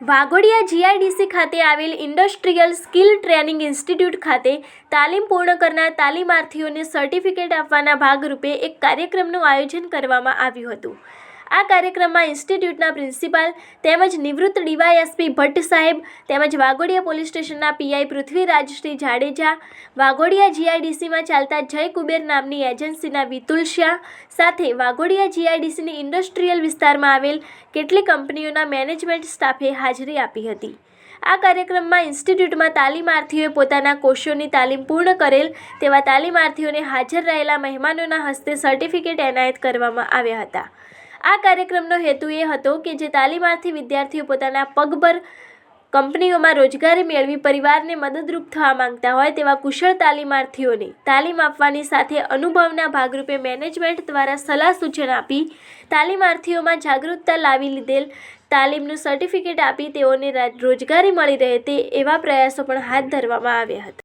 Waghodia GIDC ખાતે આવેલ industrial skill training institute ખાતે તાલીમ પૂર્ણ કરનાર તાલીમાર્થીઓને સર્ટિફિકેટ આપવાના ભાગરૂપે એક કાર્યક્રમનું આયોજન કરવામાં આવ્યું હતું। આ કાર્યક્રમમાં ઇન્સ્ટિટ્યૂટના પ્રિન્સિપાલ તેમજ નિવૃત્ત ડીવાયએસપી ભટ્ટ સાહેબ તેમજ વાઘોડિયા પોલીસ સ્ટેશનના પીઆઈ પૃથ્વીરાજસિંહ જાડેજા, વાઘોડિયા જીઆઈડીસીમાં ચાલતા જય કુબેર નામની એજન્સીના વિતુલ શાહ સાથે વાઘોડિયા જીઆઈડીસીની ઇન્ડસ્ટ્રીયલ વિસ્તારમાં આવેલ કેટલીક કંપનીઓના મેનેજમેન્ટ સ્ટાફે હાજરી આપી હતી। આ કાર્યક્રમમાં ઇન્સ્ટિટ્યૂટમાં તાલીમાર્થીઓએ પોતાના કોર્સોની તાલીમ પૂર્ણ કરેલ તેવા તાલીમાર્થીઓને હાજર રહેલા મહેમાનોના હસ્તે સર્ટિફિકેટ એનાયત કરવામાં આવ્યા હતા। આ કાર્યક્રમનો હેતુ એ હતો કે જે તાલીમાર્થી વિદ્યાર્થીઓ પોતાના પગભર કંપનીઓમાં રોજગારી મેળવી પરિવારને મદદરૂપ થવા માંગતા હોય તેવા કુશળ તાલીમાર્થીઓને તાલીમ આપવાની સાથે અનુભવના ભાગરૂપે મેનેજમેન્ટ દ્વારા સલાહ સૂચન આપી તાલીમાર્થીઓમાં જાગૃતતા લાવી લીધેલ તાલીમનું સર્ટિફિકેટ આપી તેઓને રોજગારી મળી રહે તે એવા પ્રયાસો પણ હાથ ધરવામાં આવ્યા હતા।